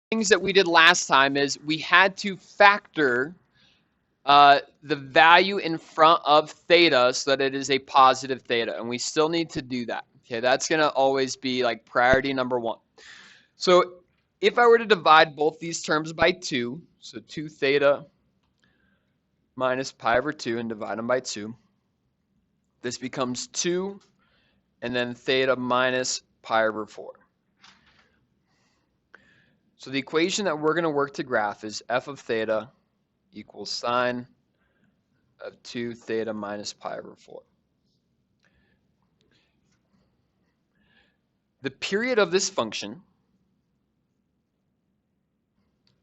things that we did last time is we had to factor the value in front of theta so that it is a positive theta, and we still need to do that. Okay, that's going to always be like priority number one. So if I were to divide both these terms by 2, so 2 theta minus pi over 2 and divide them by 2, this becomes 2 and then theta minus pi over 4. So the equation that we're going to work to graph is f of theta equals sine of 2 theta minus pi over 4. The period of this function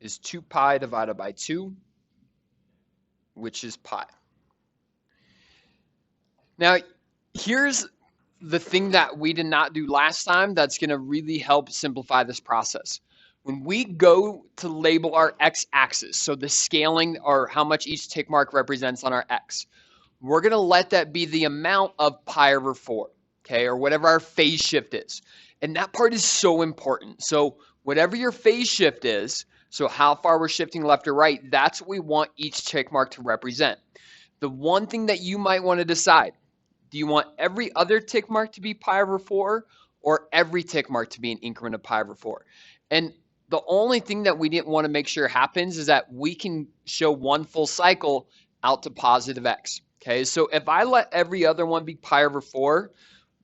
is 2 pi divided by 2, which is pi. Now, here's the thing that we did not do last time that's going to really help simplify this process. When we go to label our x-axis, so the scaling or how much each tick mark represents on our x, we're going to let that be the amount of pi over 4, okay, or whatever our phase shift is. And that part is so important. So whatever your phase shift is, so how far we're shifting left or right, that's what we want each tick mark to represent. The one thing that you might want to decide, do you want every other tick mark to be pi over 4 or every tick mark to be an increment of pi over 4? And the only thing that we didn't want to make sure happens is that we can show one full cycle out to positive x. Okay, so if I let every other one be pi over 4,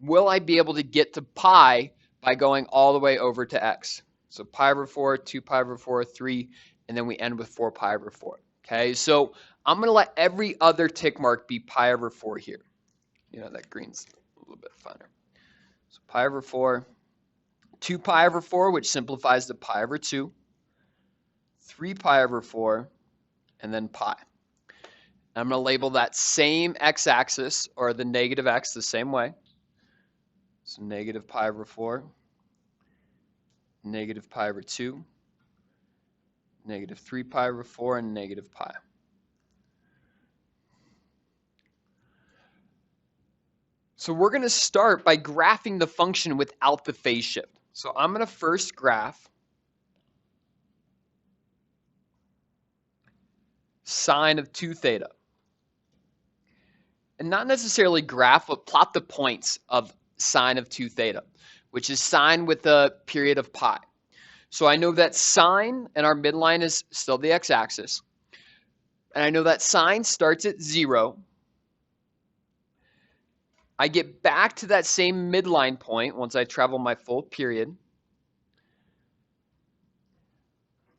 will I be able to get to pi by going all the way over to x? So pi over 4, 2 pi over 4, 3, and then we end with 4 pi over 4. Okay, so I'm going to let every other tick mark be pi over 4 here. You know, that green's a little bit finer. So pi over 4. 2 pi over 4, which simplifies to pi over 2, 3 pi over 4, and then pi. I'm going to label that same x-axis, or the negative x, the same way. So negative pi over 4, negative pi over 2, negative 3 pi over 4, and negative pi. So we're going to start by graphing the function without the phase shift. So I'm going to first graph sine of 2 theta. And not necessarily graph, but plot the points of sine of 2 theta, which is sine with a period of pi. So I know that sine and our midline is still the x-axis. And I know that sine starts at 0. I get back to that same midline point once I travel my full period.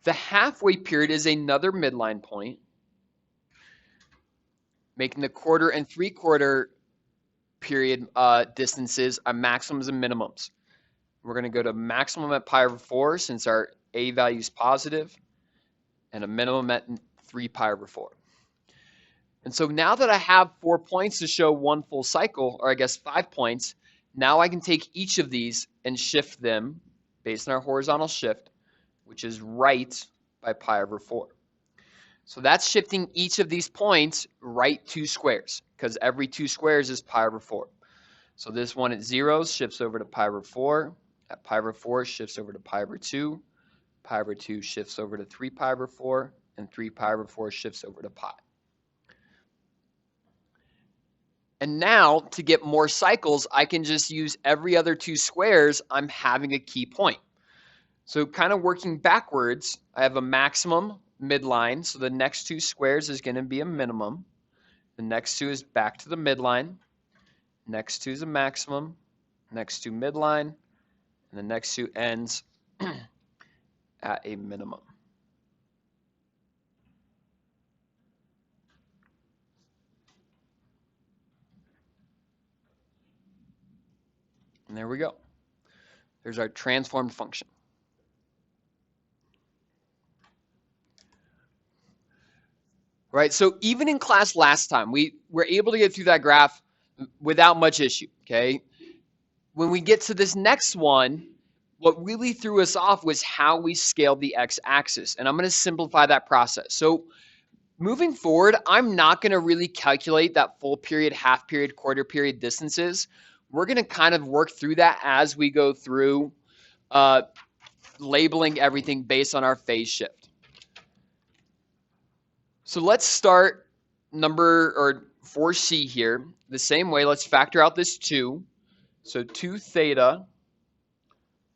The halfway period is another midline point, making the quarter and 3/4 period distances are maximums and minimums. We're going to go to maximum at pi over 4 since our a value is positive, and a minimum at 3 pi over 4. And so now that I have 4 points to show one full cycle, or I guess 5 points, now I can take each of these and shift them based on our horizontal shift, which is right by pi over 4. So that's shifting each of these points right 2 squares, because every 2 squares is pi over 4. So this one at 0 shifts over to pi over 4. At pi over 4 shifts over to pi over 2. Pi over 2 shifts over to 3 pi over 4. And 3 pi over 4 shifts over to pi. And now, to get more cycles, I can just use every other 2 squares I'm having a key point. So kind of working backwards, I have a maximum midline. So the next 2 squares is going to be a minimum. The next 2 is back to the midline. Next 2 is a maximum. Next 2 midline. And the next 2 ends at a minimum. And there we go. There's our transformed function. Right, so even in class last time, we were able to get through that graph without much issue, okay? When we get to this next one, what really threw us off was how we scaled the x-axis, and I'm going to simplify that process. So moving forward, I'm not going to really calculate that full period, half period, quarter period distances. We're going to kind of work through that as we go through labeling everything based on our phase shift. So let's start for C here. The same way, let's factor out this 2. So 2 theta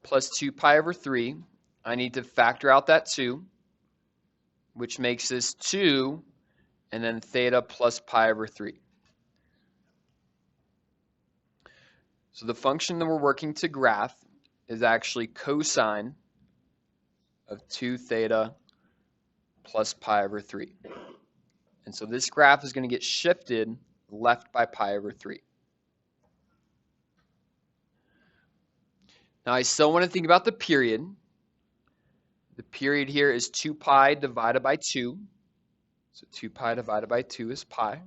plus 2 pi over 3. I need to factor out that 2, which makes this 2, and then theta plus pi over 3. So the function that we're working to graph is actually cosine of 2 theta plus pi over 3. And so this graph is going to get shifted left by pi over 3. Now I still want to think about the period. The period here is 2 pi divided by 2. So 2 pi divided by 2 is pi.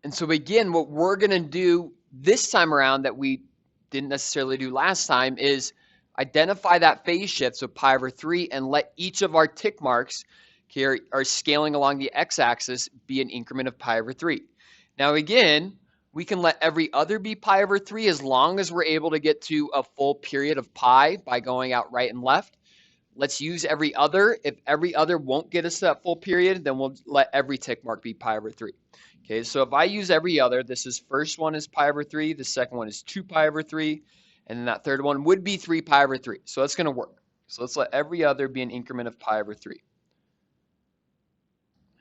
And so again, what we're going to do this time around that we didn't necessarily do last time is identify that phase shift, so pi over 3, and let each of our tick marks here are scaling along the x-axis be an increment of pi over 3. Now again, we can let every other be pi over 3 as long as we're able to get to a full period of pi by going out right and left. Let's use every other. If every other won't get us to that full period, then we'll let every tick mark be pi over 3. Okay, so if I use every other, this is first one is pi over 3, the second one is 2 pi over 3, and then that third one would be 3 pi over 3. So that's going to work. So let's let every other be an increment of pi over 3.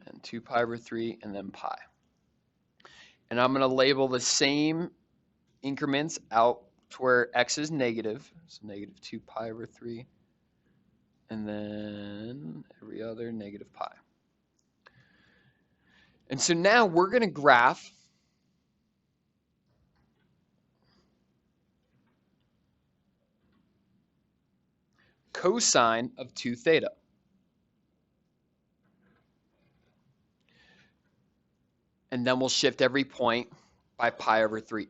And 2 pi over 3, and then pi. And I'm going to label the same increments out to where x is negative. So negative 2 pi over 3. And then every other negative pi. And so now we're going to graph cosine of 2 theta. And then we'll shift every point by pi over 3.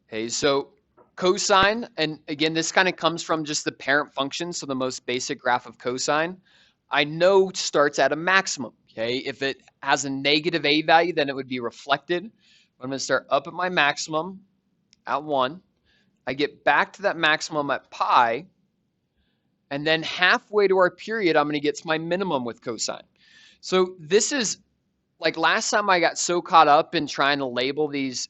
Okay, so cosine, and again, this kind of comes from just the parent function, so the most basic graph of cosine, I know starts at a maximum. Okay, if it has a negative a value, then it would be reflected. I'm going to start up at my maximum at 1. I get back to that maximum at pi, and then halfway to our period, I'm going to get to my minimum with cosine. So this is, like last time I got so caught up in trying to label these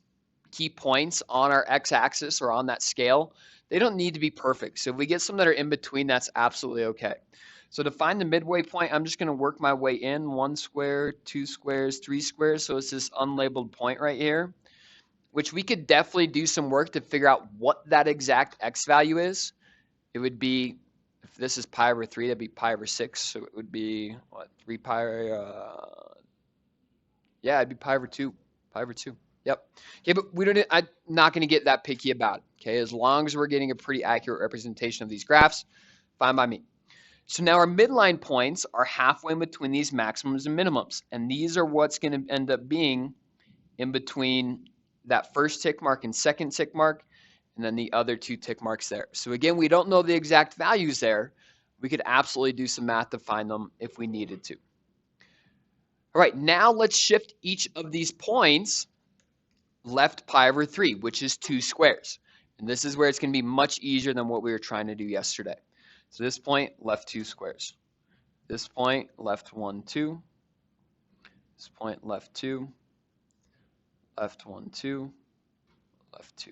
key points on our x-axis or on that scale, they don't need to be perfect. So if we get some that are in between, that's absolutely okay. So to find the midway point, I'm just going to work my way in 1 square, 2 squares, 3 squares. So it's this unlabeled point right here, which we could definitely do some work to figure out what that exact x value is. It would be, if this is pi over 3, that'd be pi over 6. So it would be, what, 3 pi, yeah, it'd be pi over 2. Pi over 2. Yep. Okay, but I'm not going to get that picky about it. Okay, as long as we're getting a pretty accurate representation of these graphs, fine by me. So now our midline points are halfway in between these maximums and minimums. And these are what's going to end up being in between that first tick mark and second tick mark, and then the other 2 tick marks there. So again, we don't know the exact values there. We could absolutely do some math to find them if we needed to. All right, now let's shift each of these points left pi over 3, which is 2 squares. And this is where it's going to be much easier than what we were trying to do yesterday. So this point, left 2 squares. This point, left 1, 2. This point, left 2. Left 1, 2. Left 2.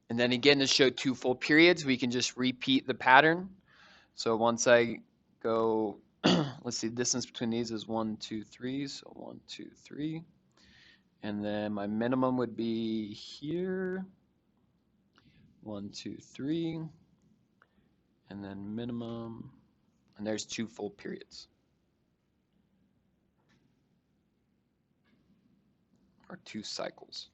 And then again, to show 2 full periods, we can just repeat the pattern. So once I go, let's see, the distance between these is 1, 2, 3. So 1, 2, 3. And then my minimum would be here. 1, 2, 3. And then minimum, and there's 2 full periods. Or 2 cycles.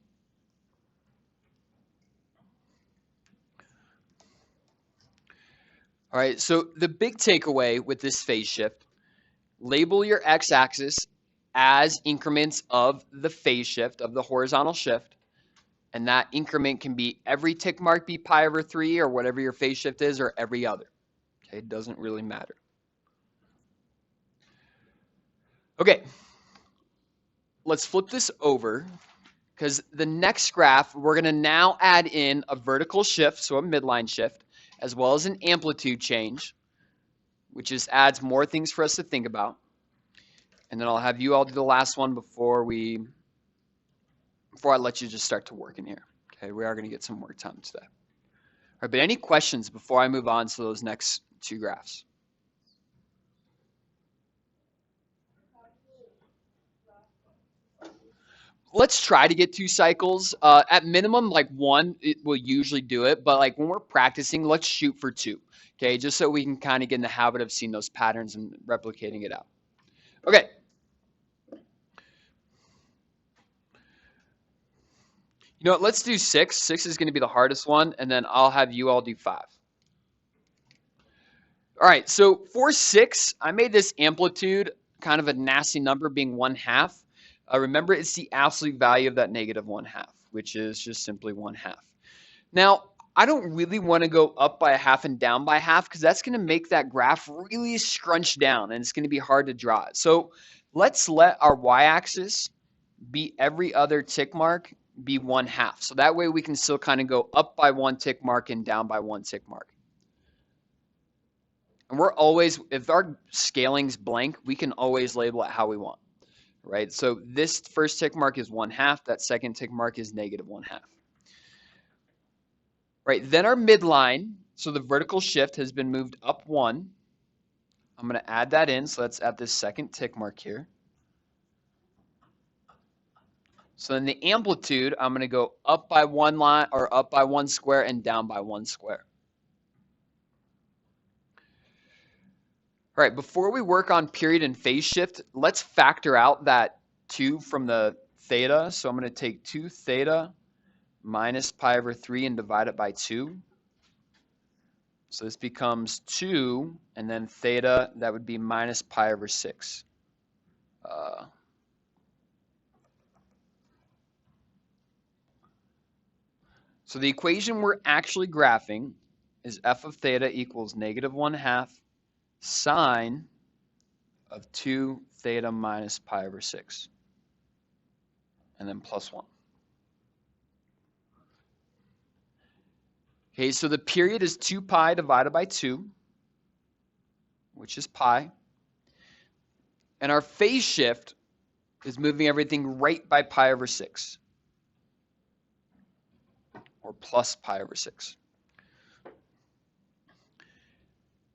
All right, so the big takeaway with this phase shift, label your x-axis as increments of the phase shift, of the horizontal shift. And that increment can be every tick mark be pi over 3 or whatever your phase shift is, or every other. Okay, it doesn't really matter. Okay, let's flip this over because the next graph, we're going to now add in a vertical shift, so a midline shift, as well as an amplitude change, which just adds more things for us to think about. And then I'll have you all do the last one before I let you just start to work in here. Okay, we are going to get some work time today. All right, but any questions before I move on to those next two graphs? Let's try to get 2 cycles. At minimum, like 1, it will usually do it. But like when we're practicing, let's shoot for 2. Okay, just so we can kind of get in the habit of seeing those patterns and replicating it out. Okay. You know what? Let's do 6. 6 is going to be the hardest one, and then I'll have you all do 5. All right, so for 6, I made this amplitude kind of a nasty number being 1/2. Remember, it's the absolute value of that negative 1/2, which is just simply 1/2. Now, I don't really want to go up by a half and down by a half because that's going to make that graph really scrunch down and it's going to be hard to draw it. So let's let our y-axis be every other tick mark be 1/2. So that way we can still kind of go up by 1 tick mark and down by 1 tick mark. And we're always, if our scaling's blank, we can always label it how we want. Right? So this first tick mark is 1/2. That second tick mark is negative 1/2. Right, then our midline, so the vertical shift has been moved up 1. I'm going to add that in, so that's at this second tick mark here. So in the amplitude, I'm going to go up by 1 line, or up by 1 square and down by 1 square. All right, before we work on period and phase shift, let's factor out that 2 from the theta. So I'm going to take 2 theta minus pi over 3 and divide it by 2. So this becomes 2, and then theta, that would be minus pi over 6. So the equation we're actually graphing is f of theta equals negative 1/2 sine of 2 theta minus pi over 6, and then plus 1. Okay, so the period is 2 pi divided by 2, which is pi. And our phase shift is moving everything right by pi over 6, or plus pi over 6.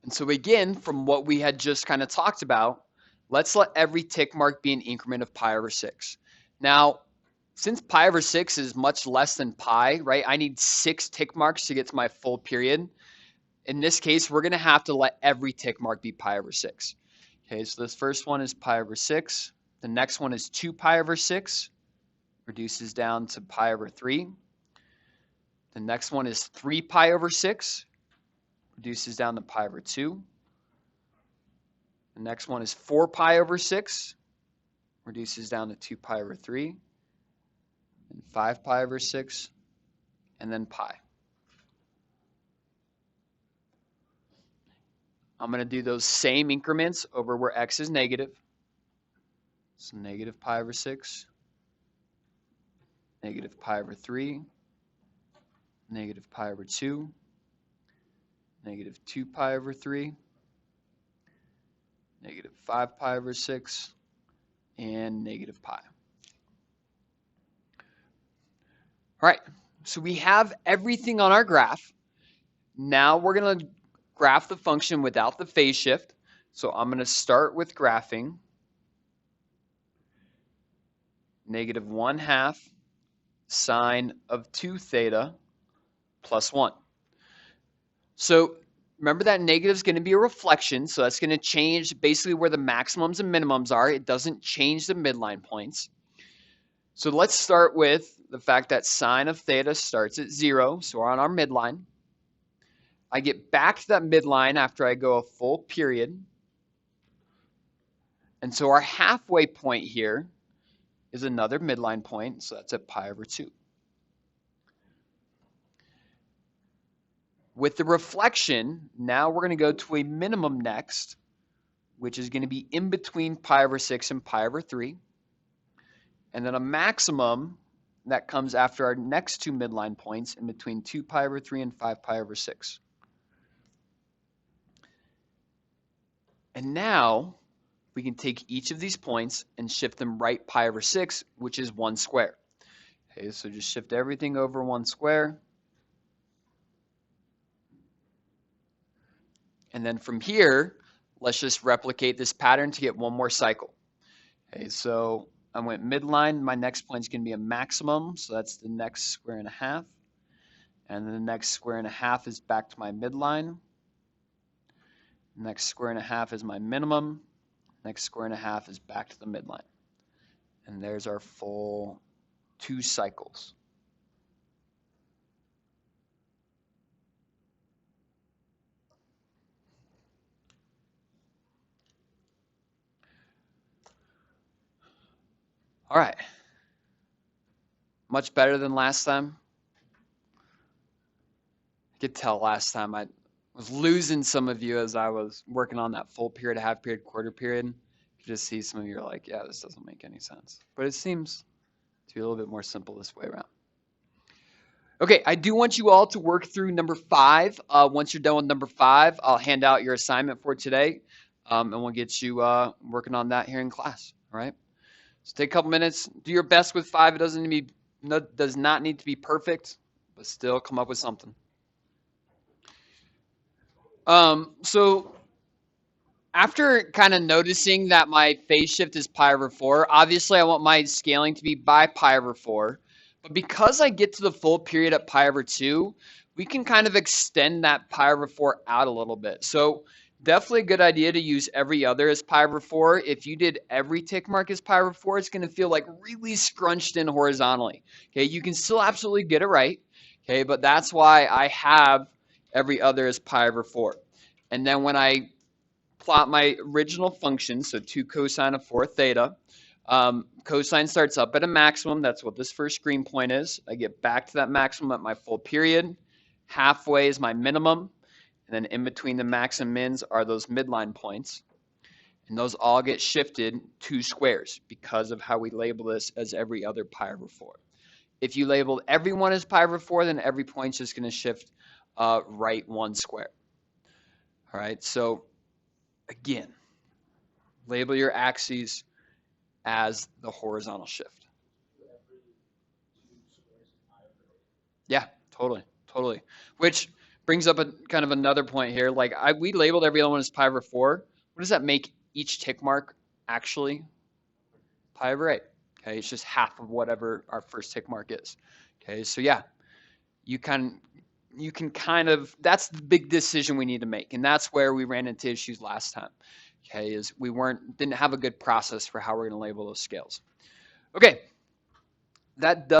And so again, from what we had just kind of talked about, let's let every tick mark be an increment of pi over 6. Now, since pi over 6 is much less than pi, right, I need 6 tick marks to get to my full period. In this case, we're going to have to let every tick mark be pi over 6. Okay, so this first one is pi over 6. The next one is 2 pi over 6, reduces down to pi over 3. The next one is 3 pi over 6, reduces down to pi over 2. The next one is 4 pi over 6, reduces down to 2 pi over 3. And 5 pi over 6, and then pi. I'm going to do those same increments over where x is negative. So negative pi over 6, negative pi over 3, negative pi over 2, negative 2 pi over 3, negative 5 pi over 6, and negative pi. All right, so we have everything on our graph. Now we're going to graph the function without the phase shift. So I'm going to start with graphing negative 1/2 sine of 2 theta plus 1. So remember that negative is going to be a reflection, so that's going to change basically where the maximums and minimums are. It doesn't change the midline points. So let's start with the fact that sine of theta starts at 0, so we're on our midline. I get back to that midline after I go a full period. And so our halfway point here is another midline point, so that's at pi over 2. With the reflection, now we're going to go to a minimum next, which is going to be in between pi over 6 and pi over 3. And then a maximum that comes after our next two midline points in between 2 pi over 3 and 5 pi over 6. And now we can take each of these points and shift them right pi over 6, which is 1 square. Okay, so just shift everything over 1 square. And then from here, let's just replicate this pattern to get one more cycle. Okay, so I went midline. My next point is going to be a maximum, so that's the next square and a half. And then the next square and a half is back to my midline. Next square and a half is my minimum. Next square and a half is back to the midline. And there's our full 2 cycles. All right. Much better than last time. I could tell last time I was losing some of you as I was working on that full period, half period, quarter period. You could just see some of you are like, yeah, this doesn't make any sense. But it seems to be a little bit more simple this way around. Okay, I do want you all to work through number 5. Once you're done with number 5, I'll hand out your assignment for today, and we'll get you working on that here in class. All right. So take a couple minutes, do your best with 5. It does not need to be perfect, but still come up with something. So after kind of noticing that my phase shift is pi over 4, obviously I want my scaling to be by pi over 4. But because I get to the full period at pi over 2, we can kind of extend that pi over 4 out a little bit. So definitely a good idea to use every other as pi over 4. If you did every tick mark as pi over 4, it's going to feel like really scrunched in horizontally. Okay, you can still absolutely get it right. Okay, but that's why I have every other is pi over 4. And then when I plot my original function, so 2 cosine of 4 theta, cosine starts up at a maximum. That's what this first screen point is. I get back to that maximum at my full period. Halfway is my minimum. And then in between the max and mins are those midline points. And those all get shifted 2 squares because of how we label this as every other pi over 4. If you labeled everyone as pi over 4, then every point's just going to shift right 1 square. All right, so again, label your axes as the horizontal shift. Yeah, totally. Which brings up a kind of another point here. Like we labeled every other one as pi over 4. What does that make each tick mark actually? Pi over 8. Okay, it's just half of whatever our first tick mark is. Okay, so yeah, you can kind of, that's the big decision we need to make, and that's where we ran into issues last time. Okay, is we didn't have a good process for how we're going to label those scales. Okay, that does